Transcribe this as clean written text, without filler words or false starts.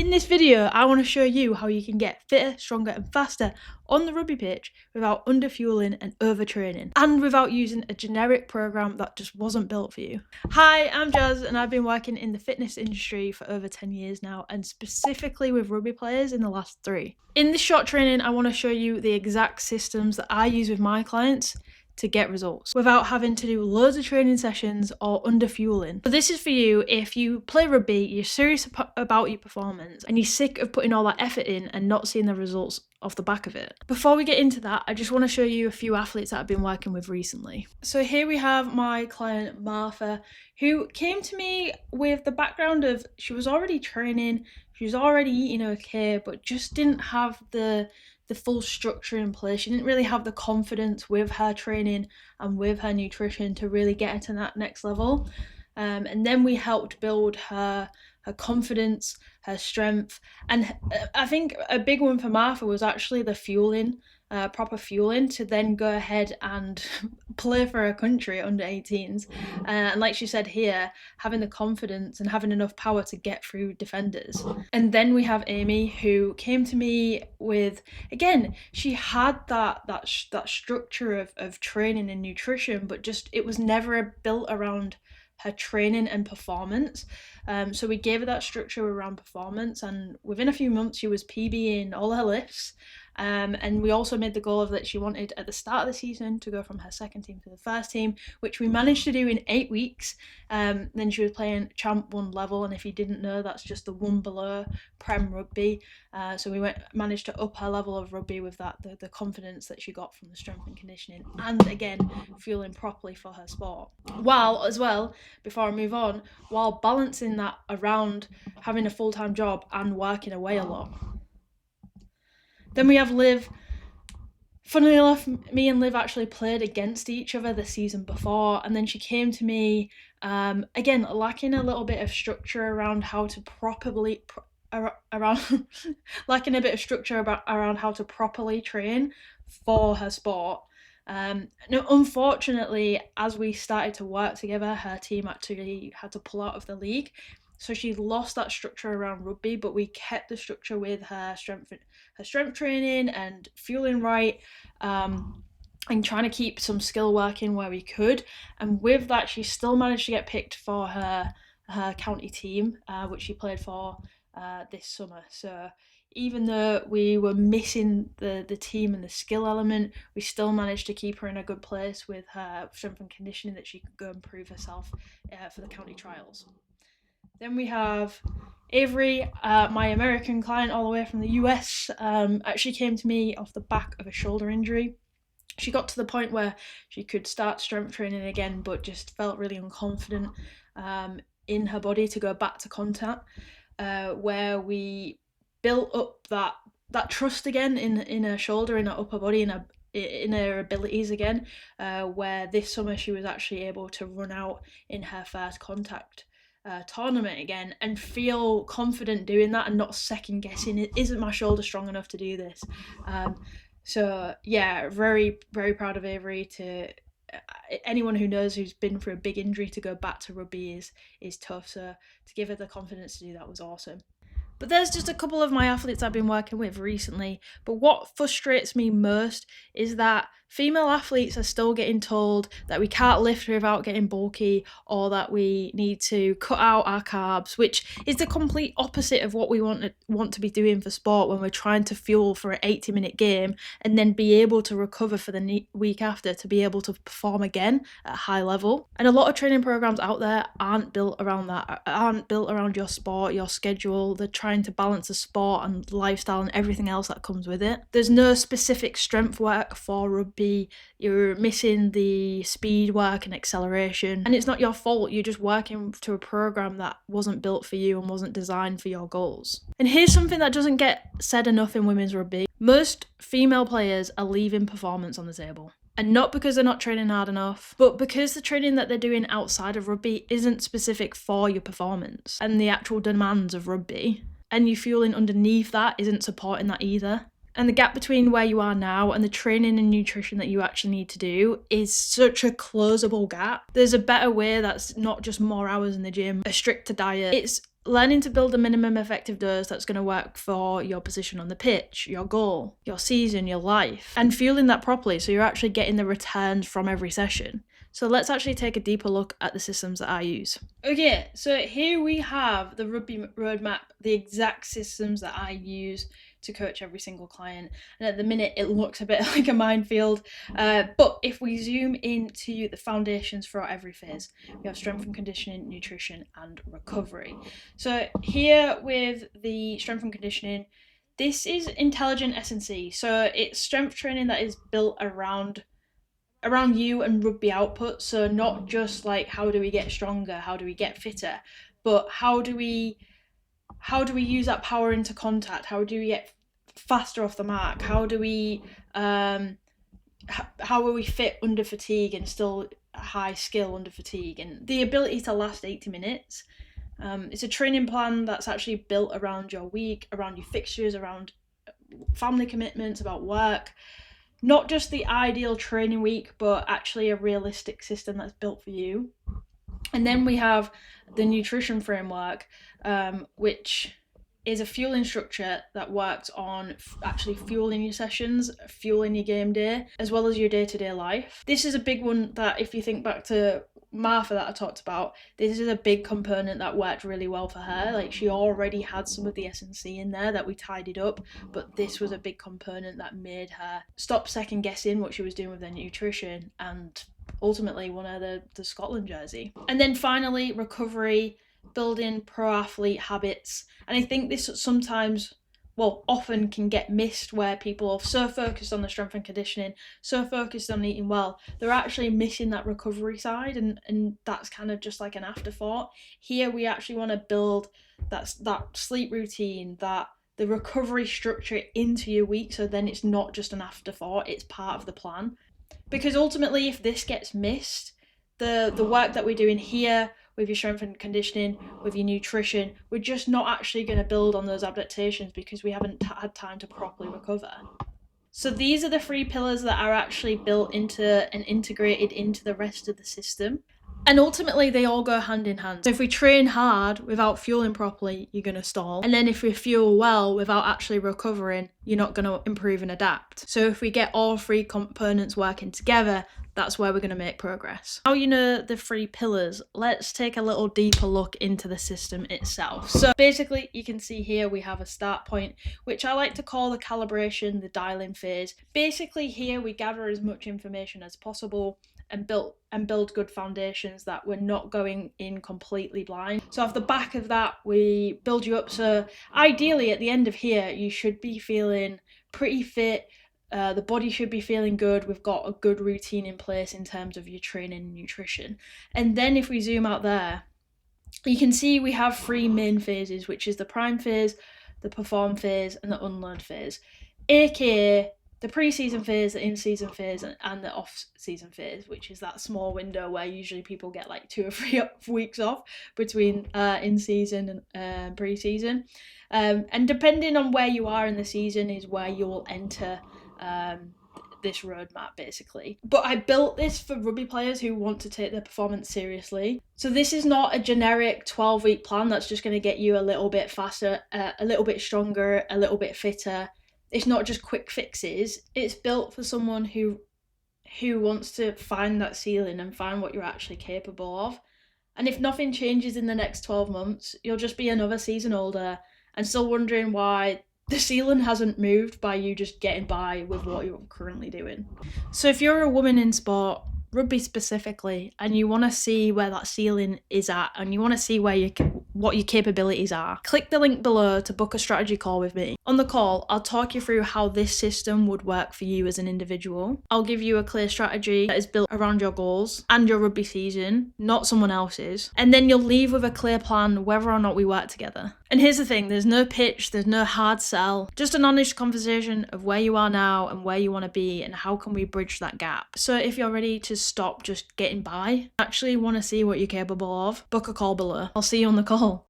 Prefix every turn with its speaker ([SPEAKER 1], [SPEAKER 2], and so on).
[SPEAKER 1] In this video, I want to show you how you can get fitter, stronger and faster on the rugby pitch without underfueling and overtraining, and without using a generic program that just wasn't built for you. Hi, I'm Jazz and I've been working in the fitness industry for over 10 years now, and specifically with rugby players in the last 3. In this short training, I want to show you the exact systems that I use with my clients to get results without having to do loads of training sessions or underfueling. So this is for you if you play rugby, you're serious about your performance and you're sick of putting all that effort in and not seeing the results off the back of it. Before we get into that, I just want to show you a few athletes that I've been working with recently. So here we have my client Martha, who came to me with the background of she was already training, she was already eating okay, but just didn't have the full structure in place. She didn't really have the confidence with her training and with her nutrition to really get her to that next level. And then we helped build her confidence, her strength. And I think a big one for Martha was actually the fueling, proper fueling to then go ahead and play for her country under 18s. And like she said here, having the confidence and having enough power to get through defenders. And then we have Amy, who came to me with, again, she had that structure of training and nutrition, but just it was never built around her training and performance. So we gave her that structure around performance, and within a few months she was PBing all her lifts. And we also made the goal of that she wanted at the start of the season to go from her second team to the first team, which we managed to do in 8 weeks. Then she was playing Champ 1 level, and if you didn't know, that's just the one below Prem Rugby. So we managed to up her level of rugby with that, the confidence that she got from the strength and conditioning, and again fueling properly for her sport. While as well, before I move on, while balancing that around having a full-time job and working away a lot. Then we have Liv. Funnily enough, me and Liv actually played against each other the season before, and then she came to me, again, lacking a little bit of structure around how to properly, lacking a bit of structure around how to properly train for her sport. No, unfortunately, as we started to work together, her team actually had to pull out of the league. So she lost that structure around rugby, but we kept the structure with her strength training and fueling right, and trying to keep some skill working where we could. And with that, she still managed to get picked for her county team, which she played for this summer. So even though we were missing the team and the skill element, we still managed to keep her in a good place with her strength and conditioning, that she could go and prove herself for the county trials. Then we have Avery, my American client all the way from the US, actually came to me off the back of a shoulder injury. She got to the point where she could start strength training again, but just felt really unconfident in her body to go back to contact, where we built up that trust again in her shoulder, in her upper body, in her abilities again, where this summer she was actually able to run out in her first contact tournament again and feel confident doing that and not second guessing, isn't my shoulder strong enough to do this? So yeah, very, very proud of Avery. To anyone who knows, who's been through a big injury, to go back to rugby is tough, so to give her the confidence to do that was awesome. But there's just a couple of my athletes I've been working with recently, but what frustrates me most is that female athletes are still getting told that we can't lift without getting bulky, or that we need to cut out our carbs, which is the complete opposite of what we want to be doing for sport when we're trying to fuel for an 80-minute game and then be able to recover for the week after to be able to perform again at a high level. And a lot of training programs out there aren't built around that, aren't built around your sport, your schedule. They're trying to balance the sport and lifestyle and everything else that comes with it. There's no specific strength work for rugby. You're missing the speed work and acceleration, and it's not your fault. You're just working to a program that wasn't built for you and wasn't designed for your goals. And here's something that doesn't get said enough in women's rugby. Most female players are leaving performance on the table. And not because they're not training hard enough, but because the training that they're doing outside of rugby isn't specific for your performance and the actual demands of rugby. And your fueling underneath that isn't supporting that either. And the gap between where you are now and the training and nutrition that you actually need to do is such a closable gap. There's a better way that's not just more hours in the gym, a stricter diet. It's learning to build a minimum effective dose that's going to work for your position on the pitch, your goal, your season, your life, and fueling that properly so you're actually getting the returns from every session. So let's actually take a deeper look at the systems that I use. Okay, so here we have the rugby roadmap, the exact systems that I use to coach every single client. And at the minute, it looks a bit like a minefield. But if we zoom into the foundations for every phase, we have strength and conditioning, nutrition, and recovery. So here with the strength and conditioning, this is intelligent S&C. So it's strength training that is built around you and rugby output. So not just like how do we get stronger, how do we get fitter, but how do we use that power into contact, how do we get faster off the mark, how do we how are we fit under fatigue and still high skill under fatigue, and the ability to last 80 minutes. It's a training plan that's actually built around your week, around your fixtures, around family commitments, about work. Not just the ideal training week, but actually a realistic system that's built for you. And then we have the nutrition framework, which is a fueling structure that works on actually fueling your sessions, fueling your game day, as well as your day-to-day life. This is a big one that, if you think back to Martha that I talked about, this is a big component that worked really well for her. Like, she already had some of the S&C in there that we tidied up, but this was a big component that made her stop second guessing what she was doing with her nutrition and ultimately won her the Scotland jersey. And then finally, recovery, building pro athlete habits. And I think this sometimes, often can get missed, where people are so focused on the strength and conditioning, so focused on eating well, they're actually missing that recovery side, and that's kind of just like an afterthought. Here we actually want to build that sleep routine, that the recovery structure into your week, so then it's not just an afterthought, it's part of the plan. Because ultimately, if this gets missed, the work that we're doing here with your strength and conditioning, with your nutrition, we're just not actually going to build on those adaptations because we haven't had time to properly recover. So these are the 3 pillars that are actually built into and integrated into the rest of the system. And ultimately, they all go hand in hand. So if we train hard without fueling properly, you're going to stall. And then if we fuel well without actually recovering, you're not going to improve and adapt. So if we get all 3 components working together, that's where we're going to make progress. Now you know the 3 pillars, let's take a little deeper look into the system itself. So basically, you can see here we have a start point, which I like to call the calibration, the dial-in phase. Basically, here we gather as much information as possible and build good foundations that we're not going in completely blind. So off the back of that, we build you up. So ideally, at the end of here, you should be feeling pretty fit. The body should be feeling good. We've got a good routine in place in terms of your training and nutrition. And then if we zoom out there, you can see we have 3 main phases, which is the prime phase, the perform phase, and the unlearn phase, aka the pre-season phase, the in-season phase, and the off-season phase, which is that small window where usually people get like 2 or 3 weeks off between in-season and pre-season. And depending on where you are in the season is where you will enter this roadmap, basically. But I built this for rugby players who want to take their performance seriously. So this is not a generic 12-week plan that's just going to get you a little bit faster, a little bit stronger, a little bit fitter. It's not just quick fixes. It's built for someone who wants to find that ceiling and find what you're actually capable of. And if nothing changes in the next 12 months, you'll just be another season older and still wondering why the ceiling hasn't moved by you just getting by with what you're currently doing. So if you're a woman in sport, rugby specifically, and you want to see where that ceiling is at and you want to see what your capabilities are, click the link below to book a strategy call with me. On the call, I'll talk you through how this system would work for you as an individual. I'll give you a clear strategy that is built around your goals and your rugby season, not someone else's. And then you'll leave with a clear plan whether or not we work together. And here's the thing, there's no pitch, there's no hard sell, just an honest conversation of where you are now and where you want to be and how can we bridge that gap. So if you're ready to stop just getting by, actually want to see what you're capable of, book a call below. I'll see you on the call.